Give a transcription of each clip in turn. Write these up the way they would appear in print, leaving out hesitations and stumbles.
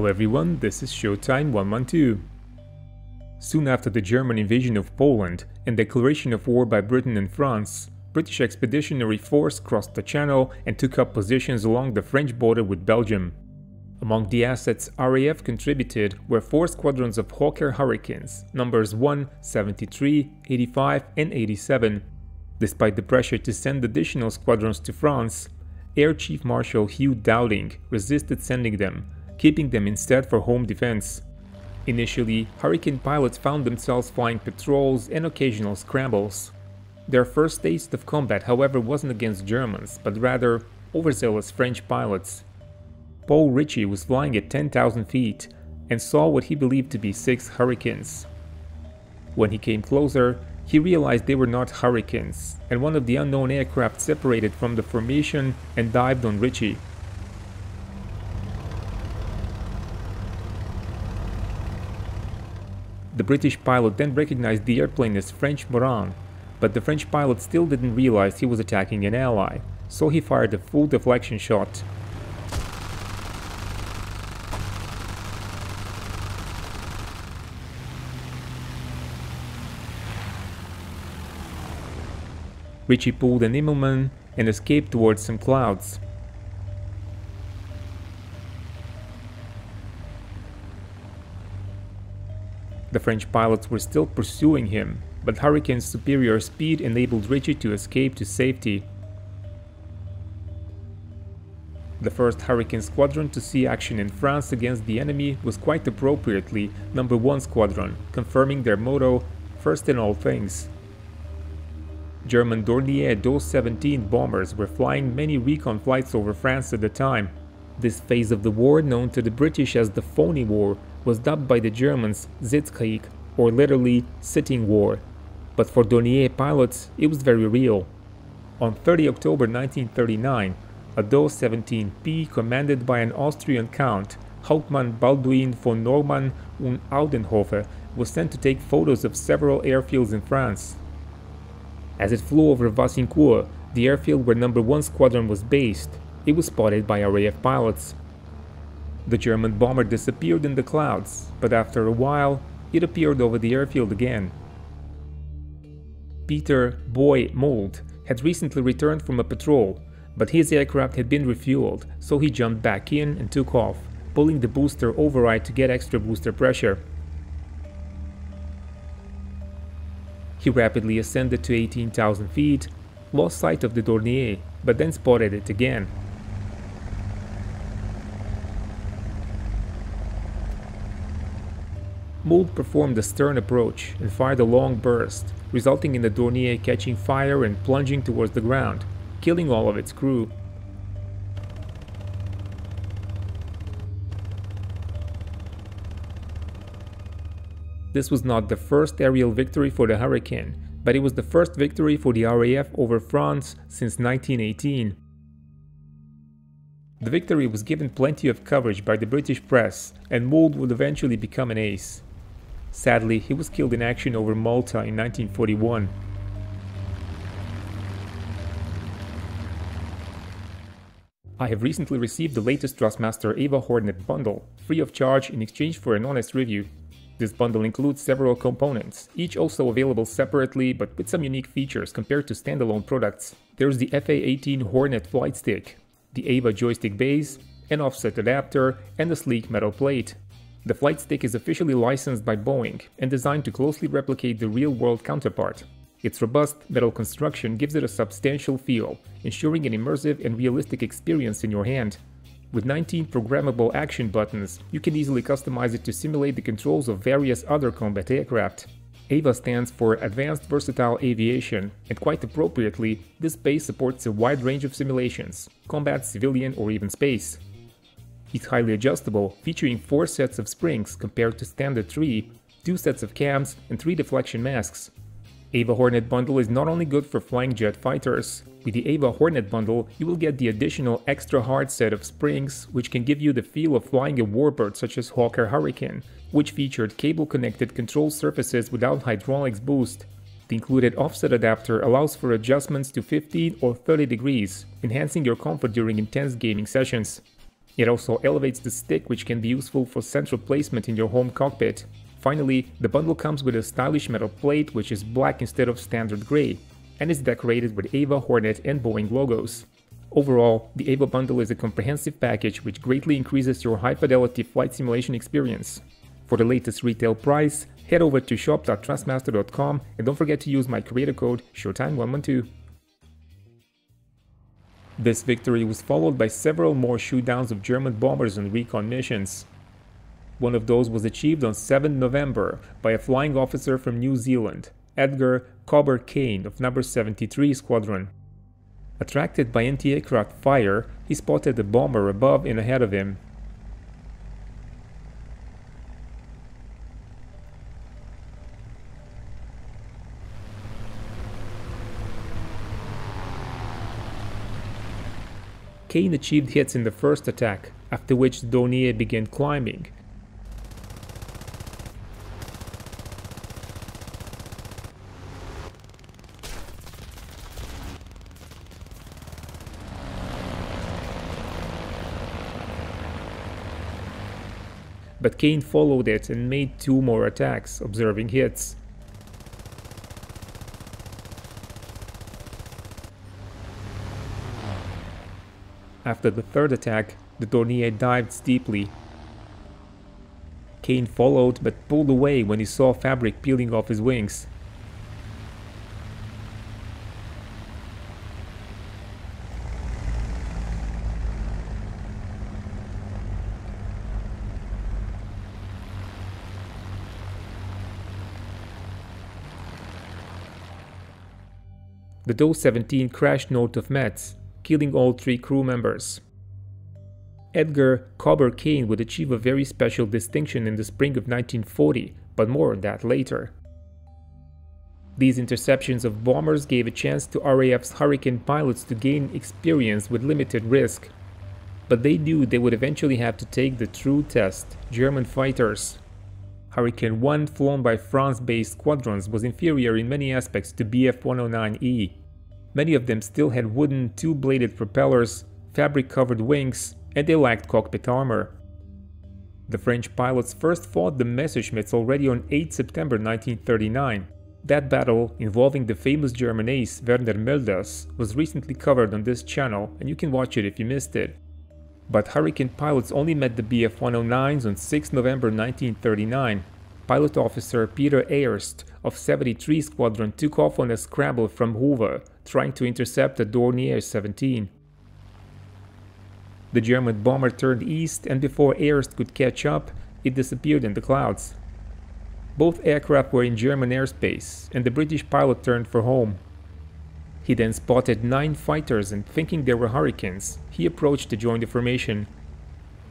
Hello everyone, this is Showtime 112. Soon after the German invasion of Poland and declaration of war by Britain and France, British Expeditionary Force crossed the Channel and took up positions along the French border with Belgium. Among the assets RAF contributed were 4 squadrons of Hawker Hurricanes, numbers 1, 73, 85 and 87. Despite the pressure to send additional squadrons to France, Air Chief Marshal Hugh Dowding resisted sending them, keeping them instead for home defense. Initially, Hurricane pilots found themselves flying patrols and occasional scrambles. Their first taste of combat, however, wasn't against Germans, but rather overzealous French pilots. Paul Ritchie was flying at 10,000 feet and saw what he believed to be 6 Hurricanes. When he came closer, he realized they were not Hurricanes, and one of the unknown aircraft separated from the formation and dived on Ritchie. The British pilot then recognized the airplane as French Morane, but the French pilot still didn't realize he was attacking an ally, so he fired a full deflection shot. Ritchie pulled an Immelmann and escaped towards some clouds. The French pilots were still pursuing him, but Hurricane's superior speed enabled Ritchie to escape to safety. The first Hurricane squadron to see action in France against the enemy was quite appropriately No. 1 Squadron, confirming their motto, "First in all things." German Dornier Do-17 bombers were flying many recon flights over France at the time. This phase of the war, known to the British as the Phony War, was dubbed by the Germans Sitzkrieg, or literally sitting war. But for Dornier pilots, it was very real. On 30 October 1939, a Do-17P commanded by an Austrian count, Hauptmann Balduin von Normann und Audenhofer, was sent to take photos of several airfields in France. As it flew over Wassincourt, the airfield where No. 1 Squadron was based, it was spotted by RAF pilots. The German bomber disappeared in the clouds, but after a while, it appeared over the airfield again. Peter "Boy" Mould had recently returned from a patrol, but his aircraft had been refueled, so he jumped back in and took off, pulling the booster override to get extra booster pressure. He rapidly ascended to 18,000 feet, lost sight of the Dornier, but then spotted it again. Mould performed a stern approach and fired a long burst, resulting in the Dornier catching fire and plunging towards the ground, killing all of its crew. This was not the first aerial victory for the Hurricane, but it was the first victory for the RAF over France since 1918. The victory was given plenty of coverage by the British press, and Mould would eventually become an ace. Sadly, he was killed in action over Malta in 1941. I have recently received the latest Thrustmaster Eva Hornet bundle, free of charge in exchange for an honest review. This bundle includes several components, each also available separately but with some unique features compared to standalone products. There's the FA-18 Hornet flight stick, the Eva joystick base, an offset adapter, and a sleek metal plate. The flight stick is officially licensed by Boeing and designed to closely replicate the real-world counterpart. Its robust metal construction gives it a substantial feel, ensuring an immersive and realistic experience in your hand. With 19 programmable action buttons, you can easily customize it to simulate the controls of various other combat aircraft. AVA stands for Advanced Versatile Aviation, and quite appropriately, this base supports a wide range of simulations, combat, civilian, or even space. It's highly adjustable, featuring 4 sets of springs compared to standard 3, 2 sets of cams, and 3 deflection masks. Eva Hornet bundle is not only good for flying jet fighters. With the Eva Hornet bundle, you will get the additional extra hard set of springs, which can give you the feel of flying a warbird such as Hawker Hurricane, which featured cable-connected control surfaces without hydraulics boost. The included offset adapter allows for adjustments to 15 or 30 degrees, enhancing your comfort during intense gaming sessions. It also elevates the stick, which can be useful for central placement in your home cockpit. Finally, the bundle comes with a stylish metal plate which is black instead of standard gray, and is decorated with Ava, Hornet and Boeing logos. Overall, the Ava bundle is a comprehensive package which greatly increases your high-fidelity flight simulation experience. For the latest retail price, head over to shop.thrustmaster.com and don't forget to use my creator code SHOWTIME112. This victory was followed by several more shootdowns of German bombers on recon missions. One of those was achieved on 7 November by a flying officer from New Zealand, Edgar Cobber Kane of No. 73 Squadron. Attracted by anti-aircraft fire, he spotted a bomber above and ahead of him. Kane achieved hits in the first attack, after which the Dornier began climbing. But Kane followed it and made 2 more attacks, observing hits. After the third attack, the Dornier dived steeply. Kane followed but pulled away when he saw fabric peeling off his wings. The Do-17 crashed north of Metz, killing all 3 crew members. Edgar Cobber Kane would achieve a very special distinction in the spring of 1940, but more on that later. These interceptions of bombers gave a chance to RAF's Hurricane pilots to gain experience with limited risk. But they knew they would eventually have to take the true test: German fighters. Hurricane 1, flown by France-based squadrons, was inferior in many aspects to Bf-109E. Many of them still had wooden, 2-bladed propellers, fabric-covered wings, and they lacked cockpit armor. The French pilots first fought the Messerschmitts already on 8 September 1939. That battle, involving the famous German ace Werner Mölders, was recently covered on this channel, and you can watch it if you missed it. But Hurricane pilots only met the Bf-109s on 6 November 1939. Pilot officer Peter Aerst of 73 Squadron took off on a scramble from Hoover, trying to intercept a Dornier 17. The German bomber turned east, and before Aerst could catch up, it disappeared in the clouds. Both aircraft were in German airspace, and the British pilot turned for home. He then spotted 9 fighters, and thinking they were Hurricanes, he approached to join the formation.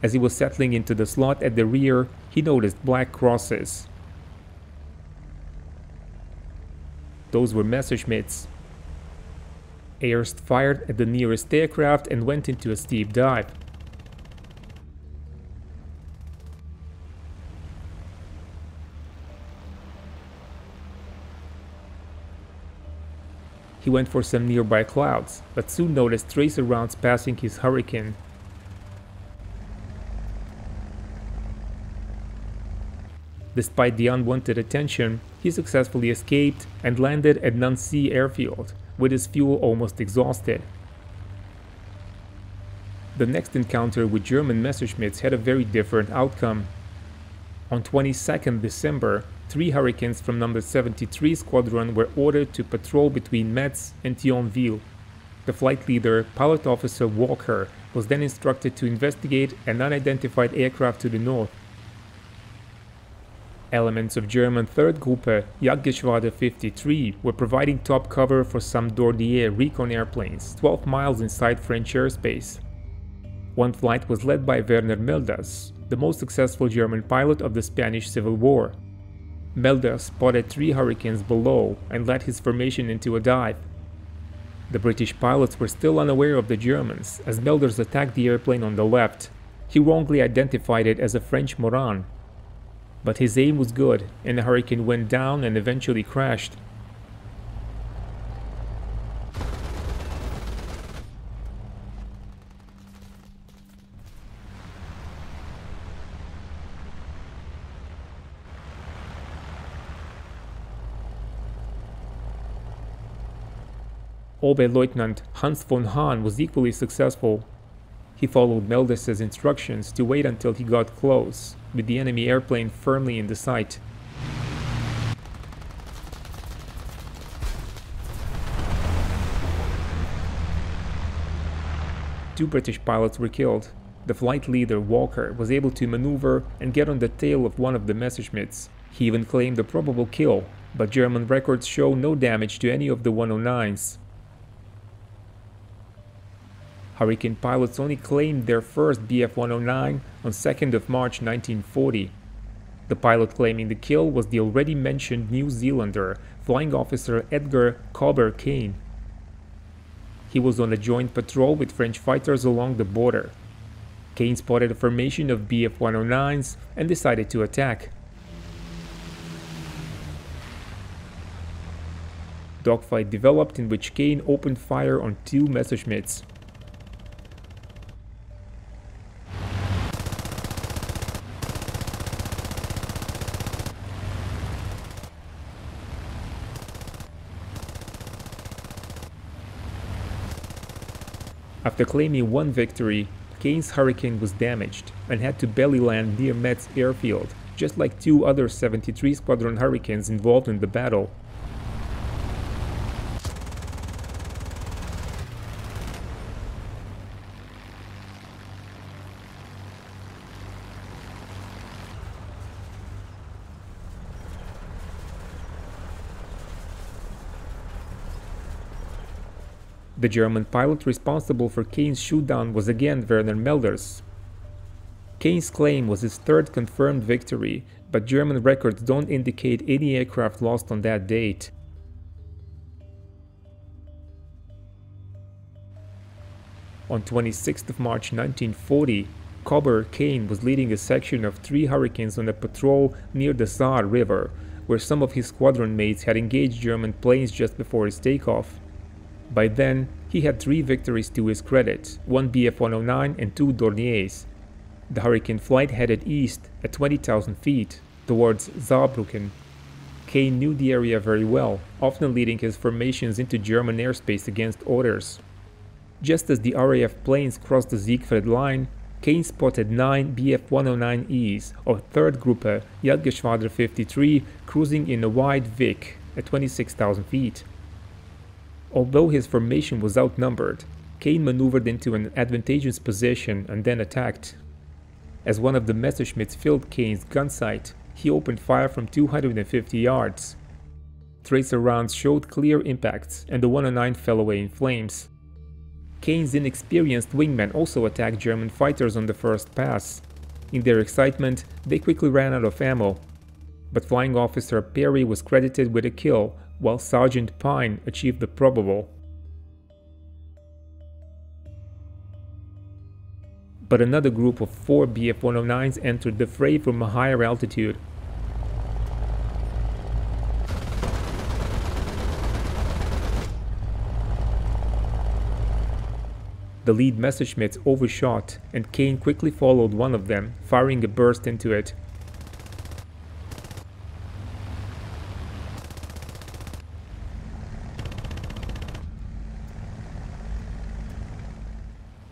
As he was settling into the slot at the rear, he noticed black crosses. Those were Messerschmitts. Aerst fired at the nearest aircraft and went into a steep dive. He went for some nearby clouds, but soon noticed tracer rounds passing his Hurricane. Despite the unwanted attention, he successfully escaped and landed at Nancy Airfield, with his fuel almost exhausted. The next encounter with German Messerschmitts had a very different outcome. On 22nd December, 3 Hurricanes from No. 73 Squadron were ordered to patrol between Metz and Thionville. The flight leader, Pilot Officer Walker, was then instructed to investigate an unidentified aircraft to the north. Elements of German 3rd Gruppe, Jagdgeschwader 53, were providing top cover for some Dornier recon airplanes, 12 miles inside French airspace. One flight was led by Werner Mölders, the most successful German pilot of the Spanish Civil War. Mölders spotted 3 Hurricanes below and led his formation into a dive. The British pilots were still unaware of the Germans, as Mölders attacked the airplane on the left. He wrongly identified it as a French Morane. But his aim was good, and the Hurricane went down and eventually crashed. Oberleutnant Hans von Hahn was equally successful. He followed Meldes's instructions to wait until he got close, with the enemy airplane firmly in the sight. Two British pilots were killed. The flight leader, Walker, was able to maneuver and get on the tail of one of the Messerschmitts. He even claimed a probable kill, but German records show no damage to any of the 109s. Hurricane pilots only claimed their first Bf-109 on 2nd of March 1940. The pilot claiming the kill was the already mentioned New Zealander, Flying Officer Edgar Cobber Kane. He was on a joint patrol with French fighters along the border. Kane spotted a formation of Bf-109s and decided to attack. Dogfight developed in which Kane opened fire on two Messerschmitts. After claiming one victory, Kane's Hurricane was damaged and had to belly land near Metz airfield, just like two other 73 Squadron Hurricanes involved in the battle. The German pilot responsible for Kane's shootdown was again Werner Melders. Kane's claim was his third confirmed victory, but German records don't indicate any aircraft lost on that date. On 26th of March 1940, Cobber Kane was leading a section of 3 Hurricanes on a patrol near the Saar River, where some of his squadron mates had engaged German planes just before his takeoff. By then, he had 3 victories to his credit, 1 Bf-109 and 2 Dorniers. The Hurricane flight headed east at 20,000 feet, towards Saarbrücken. Kane knew the area very well, often leading his formations into German airspace against orders. Just as the RAF planes crossed the Siegfried Line, Kane spotted 9 Bf-109Es of 3rd Gruppe Jagdgeschwader 53 cruising in a wide Wick at 26,000 feet. Although his formation was outnumbered, Kane maneuvered into an advantageous position and then attacked. As one of the Messerschmitts filled Kane's gun sight, he opened fire from 250 yards. Tracer rounds showed clear impacts, and the 109 fell away in flames. Kane's inexperienced wingmen also attacked German fighters on the first pass. In their excitement, they quickly ran out of ammo. But Flying Officer Perry was credited with a kill, while Sergeant Pine achieved the probable. But another group of 4 Bf-109s entered the fray from a higher altitude. The lead Messerschmitts overshot, and Kane quickly followed one of them, firing a burst into it.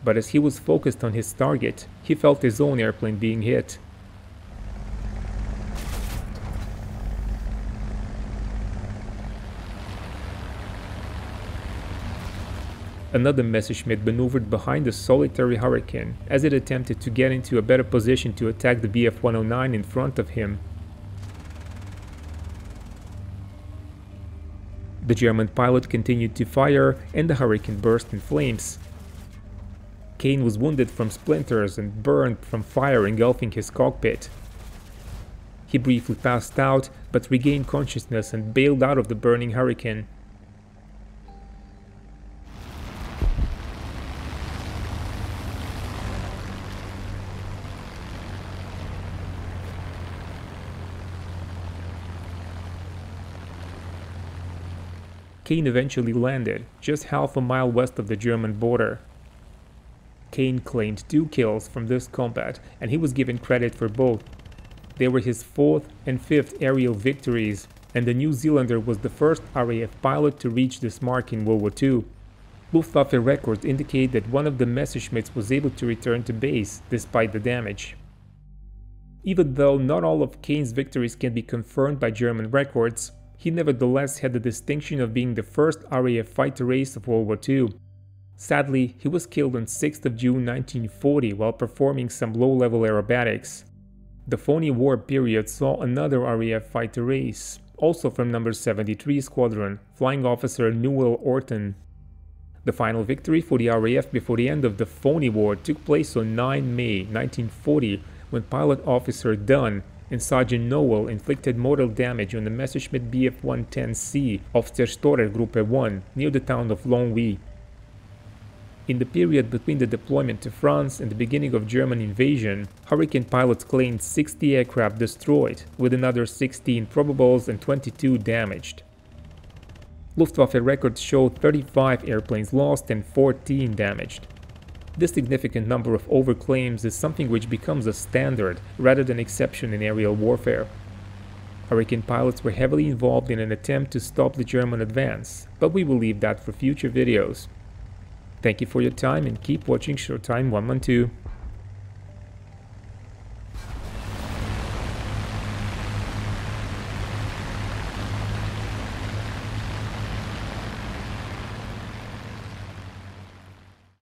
But as he was focused on his target, he felt his own airplane being hit. Another Messerschmitt maneuvered behind the solitary Hurricane as it attempted to get into a better position to attack the Bf-109 in front of him. The German pilot continued to fire, and the Hurricane burst in flames. Kane was wounded from splinters and burned from fire engulfing his cockpit. He briefly passed out, but regained consciousness and bailed out of the burning Hurricane. Kane eventually landed just half a mile west of the German border. Kane claimed 2 kills from this combat, and he was given credit for both. They were his 4th and 5th aerial victories, and the New Zealander was the first RAF pilot to reach this mark in World War II. Luftwaffe records indicate that one of the Messerschmitts was able to return to base despite the damage. Even though not all of Kane's victories can be confirmed by German records, he nevertheless had the distinction of being the first RAF fighter ace of World War II. Sadly, he was killed on 6th of June 1940 while performing some low-level aerobatics. The phony war period saw another RAF fighter ace, also from No. 73 Squadron, Flying Officer Newell Orton. The final victory for the RAF before the end of the phony war took place on 9 May 1940 when Pilot Officer Dunn and Sergeant Nowell inflicted mortal damage on the Messerschmitt Bf-110C of Zerstörer-Gruppe 1 near the town of Longwy. In the period between the deployment to France and the beginning of German invasion, Hurricane pilots claimed 60 aircraft destroyed, with another 16 probables and 22 damaged. Luftwaffe records show 35 airplanes lost and 14 damaged. This significant number of overclaims is something which becomes a standard rather than exception in aerial warfare. Hurricane pilots were heavily involved in an attempt to stop the German advance, but we will leave that for future videos. Thank you for your time and keep watching Showtime 112.